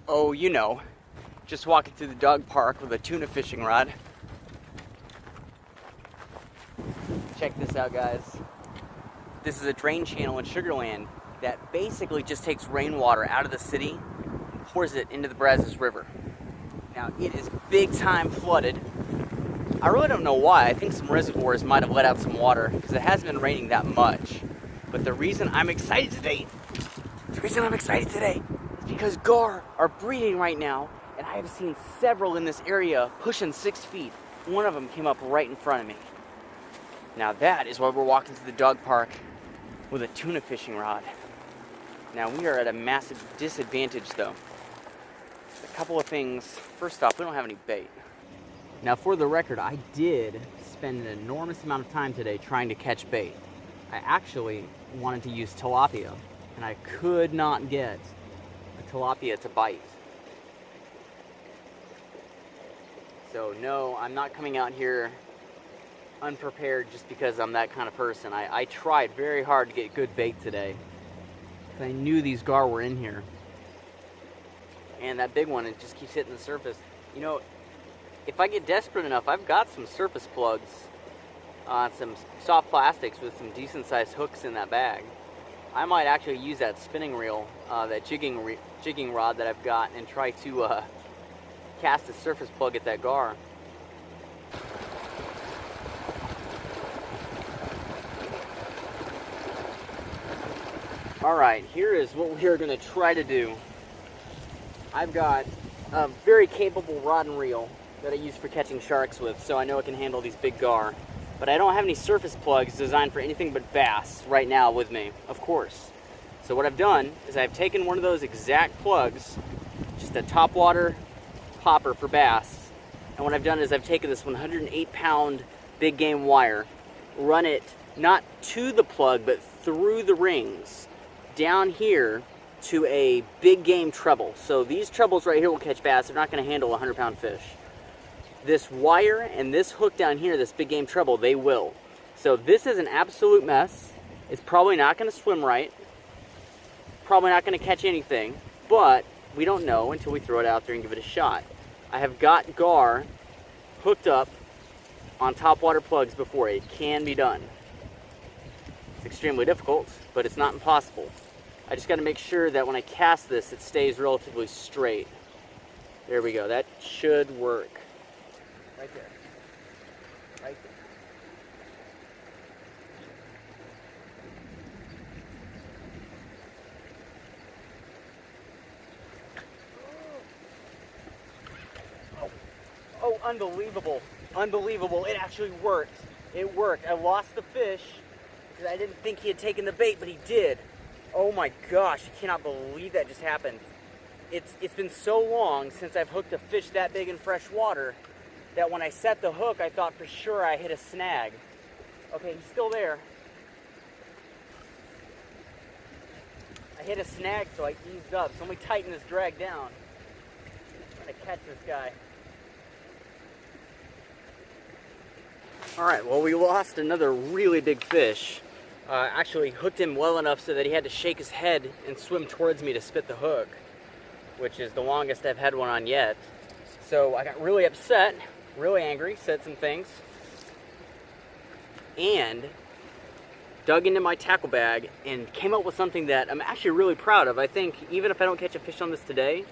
Oh, you know, just walking through the dog park with a tuna fishing rod. Check this out, guys. This is a drain channel in Sugar Land that basically just takes rainwater out of the city and pours it into the Brazos River. Now, it is big time flooded. I really don't know why. I think some reservoirs might have let out some water because it hasn't been raining that much. But the reason I'm excited today is because gar are breeding right now, and I have seen several in this area pushing 6 feet. One of them came up right in front of me. Now that is why we're walking to the dog park with a tuna fishing rod. Now we are at a massive disadvantage though. A couple of things. First off, we don't have any bait. Now for the record, I did spend an enormous amount of time today trying to catch bait. I actually wanted to use tilapia, and I could not get a tilapia to bite. So no, I'm not coming out here unprepared just because I'm that kind of person. I tried very hard to get good bait today. I knew these gar were in here. And that big one, it just keeps hitting the surface. You know, if I get desperate enough, I've got some surface plugs on some soft plastics with some decent sized hooks in that bag. I might actually use that spinning reel, that jigging rod that I've got, and try to cast a surface plug at that gar. Alright, here is what we are going to try to do. I've got a very capable rod and reel that I use for catching sharks with, so I know it can handle these big gar. But I don't have any surface plugs designed for anything but bass right now with me, of course. So what I've done is I've taken one of those exact plugs, just a topwater popper for bass, and what I've done is I've taken this 108-pound big game wire, run it not to the plug but through the rings down here to a big game treble. So these trebles right here will catch bass. They're not going to handle a 100-pound fish. This wire and this hook down here, this big game treble, they will. So this is an absolute mess. It's probably not going to swim right. Probably not going to catch anything, but we don't know until we throw it out there and give it a shot. I have got gar hooked up on topwater plugs before. It can be done. It's extremely difficult, but it's not impossible. I just got to make sure that when I cast this, it stays relatively straight. There we go. That should work. Right there. Right there. Oh, unbelievable. Unbelievable. It actually worked. It worked. I lost the fish because I didn't think he had taken the bait, but he did. Oh my gosh, I cannot believe that just happened. It's been so long since I've hooked a fish that big in fresh water that when I set the hook, I thought for sure I hit a snag. Okay, he's still there. I hit a snag, so I eased up. So let me tighten this drag down. I'm gonna catch this guy. All right, well, we lost another really big fish. Actually hooked him well enough so that he had to shake his head and swim towards me to spit the hook, which is the longest I've had one on yet. So I got really upset, really angry, said some things, and dug into my tackle bag and came up with something that I'm actually really proud of. I think even if I don't catch a fish on this today,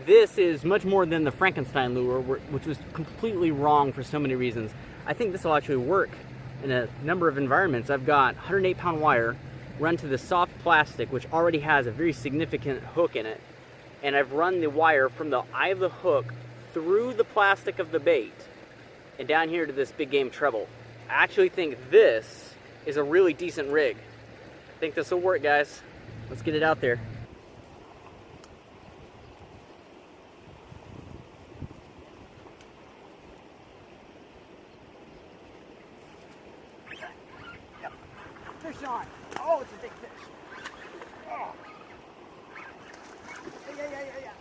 this is much more than the Frankenstein lure, which was completely wrong for so many reasons. I think this will actually work in a number of environments. I've got 108-pound wire run to the soft plastic, which already has a very significant hook in it, and I've run the wire from the eye of the hook through the plastic of the bait and down here to this big game treble. I actually think this is a really decent rig. I think this will work, guys. Let's get it out there. Fish on. Oh, it's a big fish. Oh. Yeah.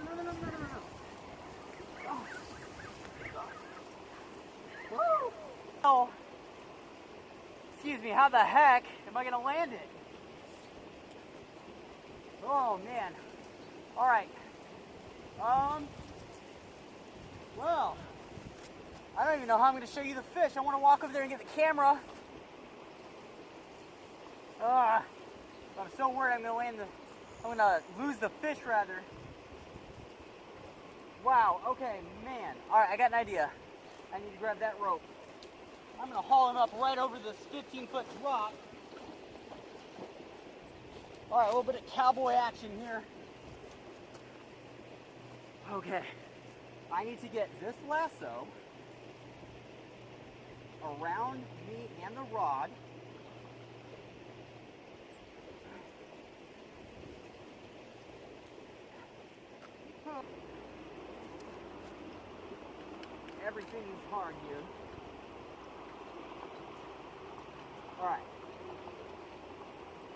No. Oh. Oh. Excuse me, how the heck am I gonna land it? Oh man. All right. Well, I don't even know how I'm going to show you the fish. I want to walk over there and get the camera. I'm so worried I'm going to lose the fish rather. Wow, okay, man. All right, I got an idea. I need to grab that rope. I'm going to haul him up right over this 15-foot drop. All right, a little bit of cowboy action here. Okay, I need to get this lasso around me and the rod. Everything is hard here. All right.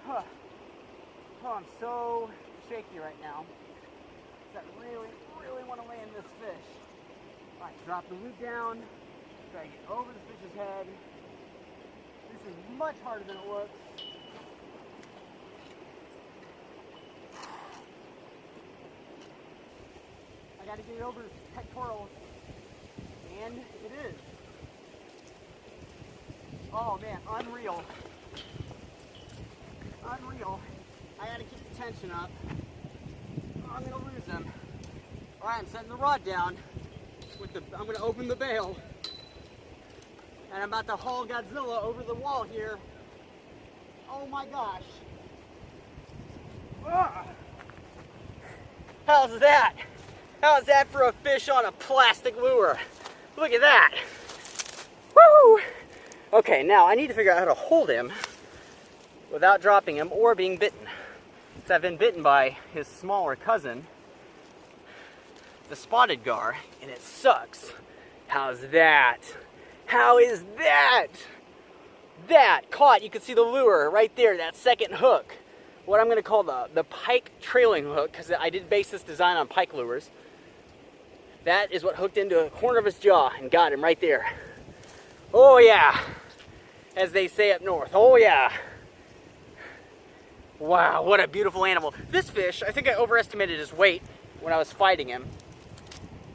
Oh, I'm so shaky right now. I really want to land this fish. All right, drop the loop down. Try to get over the fish's head. This is much harder than it looks. I got to get it over his pectorals. And it is. Oh man, unreal. Unreal. I gotta keep the tension up. I'm gonna lose him. Alright, I'm setting the rod down. I'm gonna open the bail. And I'm about to haul Godzilla over the wall here. Oh my gosh. Ah. How's that? How's that for a fish on a plastic lure? Look at that. Woo! Okay, now I need to figure out how to hold him without dropping him or being bitten. Because I've been bitten by his smaller cousin, the spotted gar, and it sucks. How's that? How is that? That caught, you can see the lure right there, that second hook. What I'm gonna call the pike trailing hook, because I did base this design on pike lures. That is what hooked into a corner of his jaw and got him right there. Oh yeah, as they say up north, oh yeah. Wow, what a beautiful animal. This fish, I think I overestimated his weight when I was fighting him.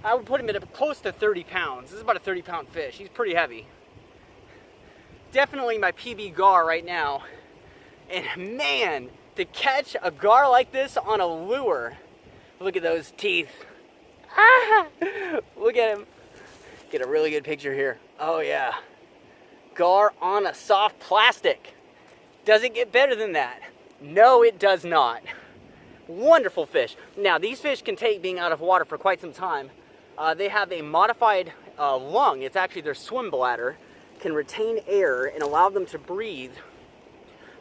I would put him at close to 30 pounds. This is about a 30-pound fish. He's pretty heavy. Definitely my PB gar right now. And man, to catch a gar like this on a lure, look at those teeth. Ah, look at him. Get a really good picture here. Oh yeah. Gar on a soft plastic. Does it get better than that? No, it does not. Wonderful fish. Now, these fish can take being out of water for quite some time. They have a modified lung. It's actually their swim bladder. Can retain air and allow them to breathe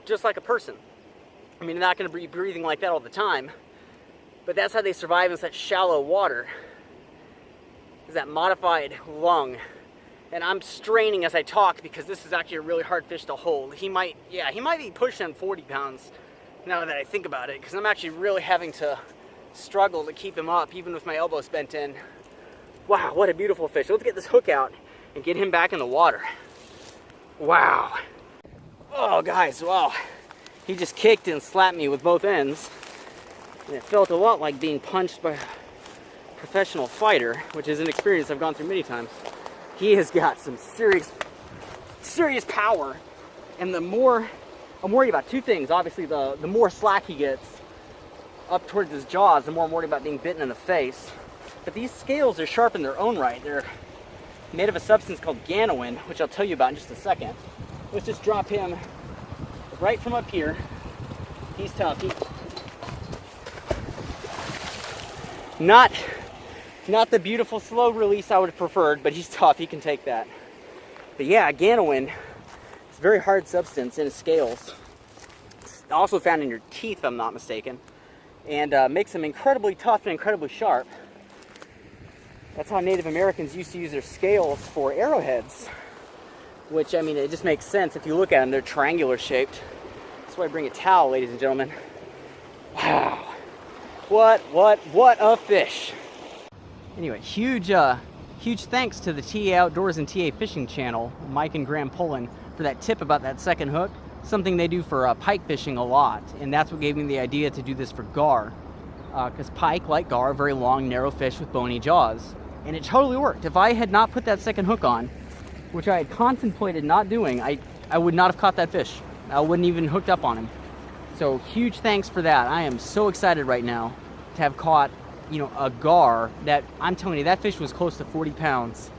just like a person. I mean, they're not going to be breathing like that all the time. But that's how they survive in such shallow water. Is that modified lung. And I'm straining as I talk because this is actually a really hard fish to hold. He might be pushing 40 pounds now that I think about it, because I'm actually really having to struggle to keep him up, even with my elbows bent in. Wow, what a beautiful fish. Let's get this hook out and get him back in the water. Wow. Oh, guys, wow. He just kicked and slapped me with both ends. And it felt a lot like being punched by a professional fighter, which is an experience I've gone through many times. He has got some serious power. And the more, I'm worried about two things. Obviously, the more slack he gets up towards his jaws, the more I'm worried about being bitten in the face. But these scales are sharp in their own right. They're made of a substance called ganoin, which I'll tell you about in just a second. Let's just drop him right from up here. He's tough. Not the beautiful slow release I would have preferred, but he's tough. He can take that. But yeah, ganoin is a very hard substance in his scales. It's also found in your teeth, if I'm not mistaken, and makes them incredibly tough and incredibly sharp. That's how Native Americans used to use their scales for arrowheads, which, I mean, it just makes sense. If you look at them, they're triangular shaped. That's why I bring a towel, ladies and gentlemen. Wow. What a fish. Anyway, huge thanks to the TA Outdoors and TA Fishing channel, Mike and Graham Pullen, for that tip about that second hook. Something they do for pike fishing a lot, and that's what gave me the idea to do this for gar. because pike, like gar, are very long, narrow fish with bony jaws. And it totally worked. If I had not put that second hook on, which I had contemplated not doing, I would not have caught that fish. I wouldn't even hooked up on him. So huge thanks for that. I am so excited right now to have caught, you know, a gar that, I'm telling you, that fish was close to 40 pounds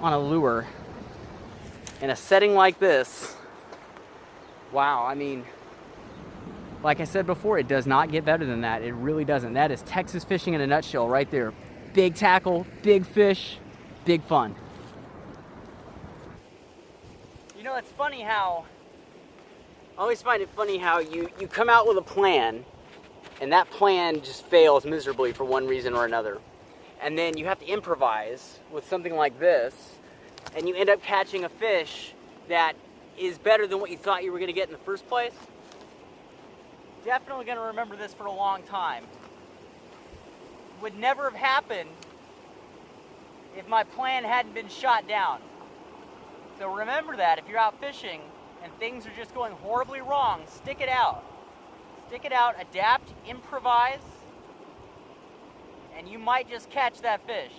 on a lure in a setting like this. Wow, I mean, like I said before, it does not get better than that. It really doesn't. That is Texas fishing in a nutshell right there. Big tackle, big fish, big fun. You know, it's funny how, I always find it funny how you come out with a plan and that plan just fails miserably for one reason or another. And then you have to improvise with something like this and you end up catching a fish that is better than what you thought you were going to get in the first place. Definitely going to remember this for a long time. Would never have happened if my plan hadn't been shot down. So remember that if you're out fishing and things are just going horribly wrong, stick it out. Stick it out, adapt, improvise, and you might just catch that fish.